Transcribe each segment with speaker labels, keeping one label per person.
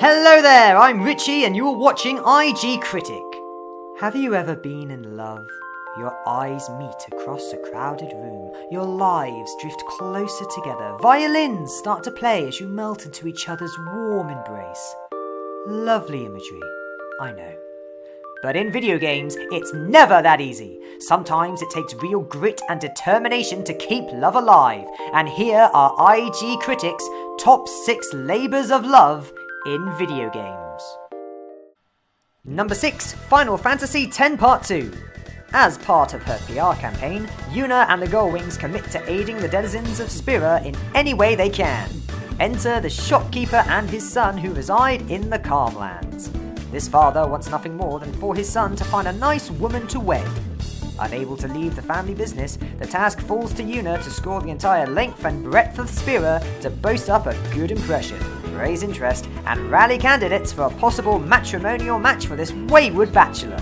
Speaker 1: Hello there, I'm Richie and you're watching IG Critic. Have you ever been in love? Your eyes meet across a crowded room. Your lives drift closer together. Violins start to play as you melt into each other's warm embrace. Lovely imagery, I know. But in video games, it's never that easy. Sometimes it takes real grit and determination to keep love alive. And here are IG Critic's top 6 labours of love in video games. Number 6, Final Fantasy X Part 2. As part of her PR campaign, Yuna and the Gullwings commit to aiding the denizens of Spira in any way they can. Enter the shopkeeper and his son who reside in the Calmlands. This father wants nothing more than for his son to find a nice woman to wed. Unable to leave the family business, the task falls to Yuna to score the entire length and breadth of Spira to boast up a good impression, raise interest, and rally candidates for a possible matrimonial match for this wayward bachelor.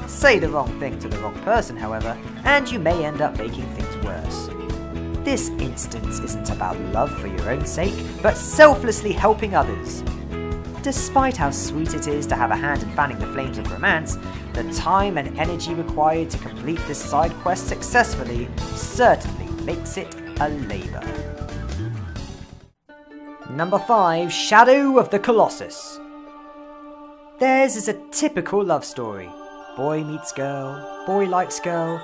Speaker 1: Say the wrong thing to the wrong person, however, and you may end up making things worse. This instance isn't about love for your own sake, but selflessly helping others. Despite how sweet it is to have a hand in fanning the flames of romance, the time and energy required to complete this side quest successfully certainly makes it a labour. Number 5, Shadow of the Colossus. Theirs is a typical love story. Boy meets girl, boy likes girl,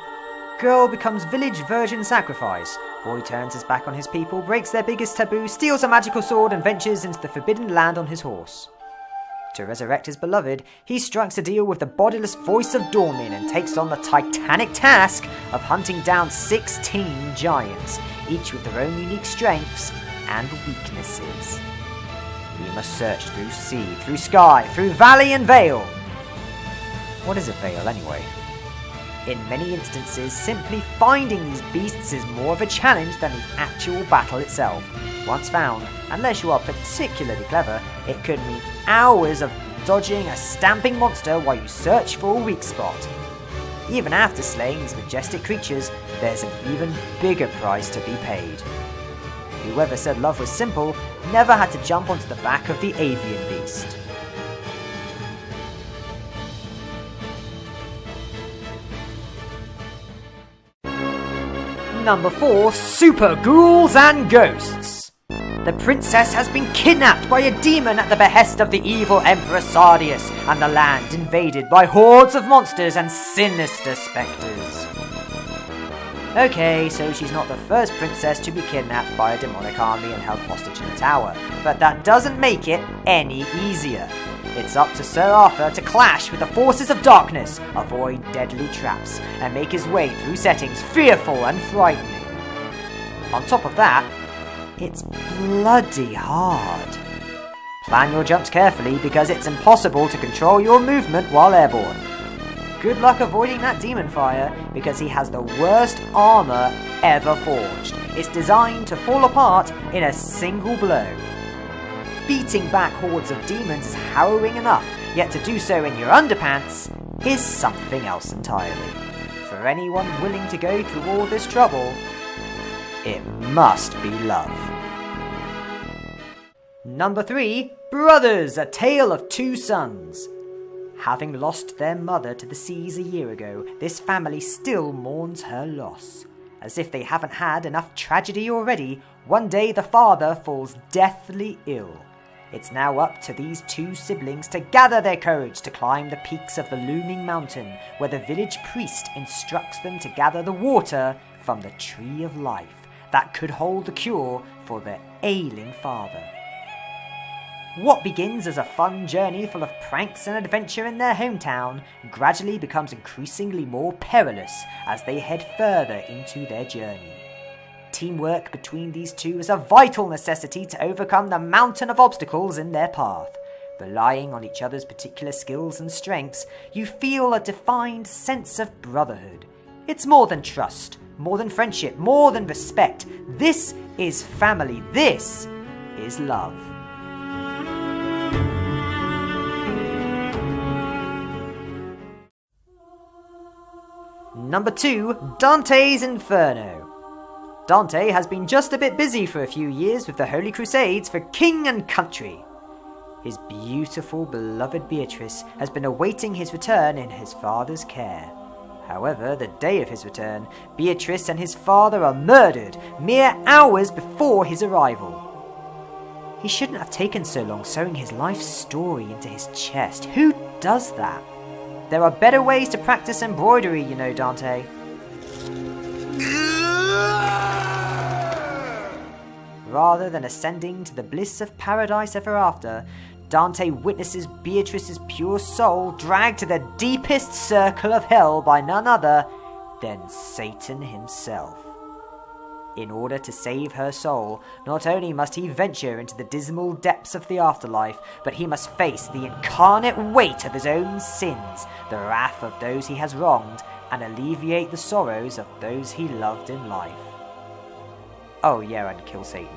Speaker 1: girl becomes village virgin sacrifice, boy turns his back on his people, breaks their biggest taboo, steals a magical sword and ventures into the forbidden land on his horse. To resurrect his beloved, he strikes a deal with the bodiless voice of Dormin and takes on the titanic task of hunting down 16 giants, each with their own unique strengths and weaknesses. He must search through sea, through sky, through valley and vale. What is a vale anyway? In many instances, simply finding these beasts is more of a challenge than the actual battle itself. Once found, unless you are particularly clever, it could mean hours of dodging a stamping monster while you search for a weak spot. Even after slaying these majestic creatures, there's an even bigger price to be paid. Whoever said love was simple never had to jump onto the back of the avian beast. Number 4, Super Ghouls and Ghosts. The princess has been kidnapped by a demon at the behest of the evil Emperor Sardius, and the land invaded by hordes of monsters and sinister spectres. Okay, so she's not the first princess to be kidnapped by a demonic army and held hostage in a tower, but that doesn't make it any easier. It's up to Sir Arthur to clash with the forces of darkness, avoid deadly traps, and make his way through settings fearful and frightening. On top of that, it's bloody hard. Plan your jumps carefully because it's impossible to control your movement while airborne. Good luck avoiding that demon fire because he has the worst armour ever forged. It's designed to fall apart in a single blow. Beating back hordes of demons is harrowing enough, yet to do so in your underpants is something else entirely. For anyone willing to go through all this trouble, it must be love. Number 3, Brothers, A Tale of Two Sons. Having lost their mother to the seas a year ago, this family still mourns her loss. As if they haven't had enough tragedy already, one day the father falls deathly ill. It's now up to these two siblings to gather their courage to climb the peaks of the looming mountain, where the village priest instructs them to gather the water from the tree of life that could hold the cure for their ailing father. What begins as a fun journey full of pranks and adventure in their hometown gradually becomes increasingly more perilous as they head further into their journey. Teamwork between these two is a vital necessity to overcome the mountain of obstacles in their path. Relying on each other's particular skills and strengths, you feel a defined sense of brotherhood. It's more than trust, more than friendship, more than respect. This is family. This is love. Number 2, Dante's Inferno. Dante has been just a bit busy for a few years with the Holy Crusades for king and country. His beautiful, beloved Beatrice has been awaiting his return in his father's care. However, the day of his return, Beatrice and his father are murdered mere hours before his arrival. He shouldn't have taken so long sewing his life story into his chest. Who does that? There are better ways to practice embroidery, you know, Dante. Rather than ascending to the bliss of paradise ever after, Dante witnesses Beatrice's pure soul dragged to the deepest circle of hell by none other than Satan himself. In order to save her soul, not only must he venture into the dismal depths of the afterlife, but he must face the incarnate weight of his own sins, the wrath of those he has wronged, and alleviate the sorrows of those he loved in life. Oh yeah, and kill Satan.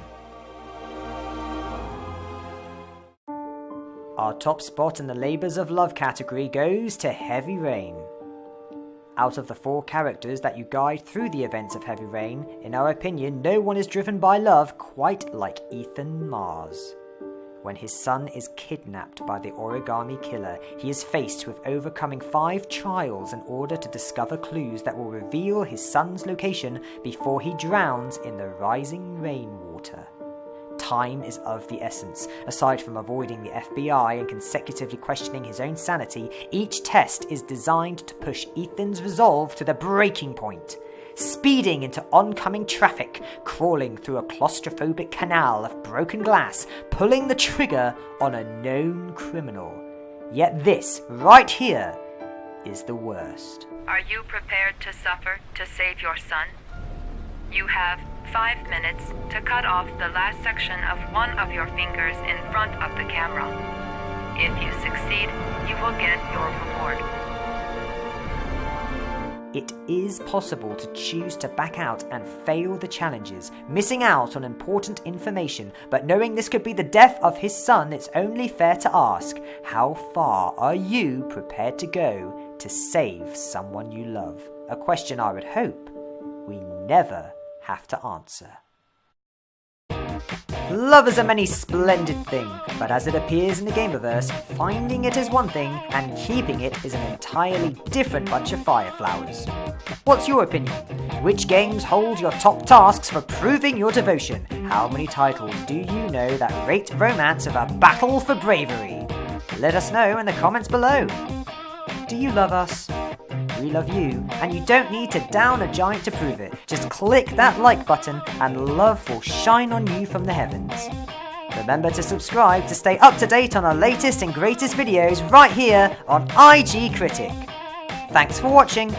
Speaker 1: Our top spot in the Labours of Love category goes to Heavy Rain. Out of the 4 characters that you guide through the events of Heavy Rain, in our opinion, no one is driven by love quite like Ethan Mars. When his son is kidnapped by the origami killer, he is faced with overcoming 5 trials in order to discover clues that will reveal his son's location before he drowns in the rising rainwater. Time is of the essence. Aside from avoiding the FBI and consecutively questioning his own sanity, each test is designed to push Ethan's resolve to the breaking point. Speeding into oncoming traffic, crawling through a claustrophobic canal of broken glass, pulling the trigger on a known criminal. Yet this, right here, is the worst.
Speaker 2: Are you prepared to suffer to save your son? You have 5 minutes to cut off the last section of one of your fingers in front of the camera. If you succeed, you will get your reward.
Speaker 1: It is possible to choose to back out and fail the challenges, missing out on important information, but knowing this could be the death of his son, it's only fair to ask, how far are you prepared to go to save someone you love? A question I would hope we never have to answer. Love is a many splendid thing, but as it appears in the Gamerverse, finding it is one thing and keeping it is an entirely different bunch of fireflowers. What's your opinion? Which games hold your top tasks for proving your devotion? How many titles do you know that rate romance of a battle for bravery? Let us know in the comments below. Do you love us? We love you, and you don't need to down a giant to prove it. Just click that like button and love will shine on you from the heavens. Remember to subscribe to stay up to date on our latest and greatest videos right here on IG Critic. Thanks for watching.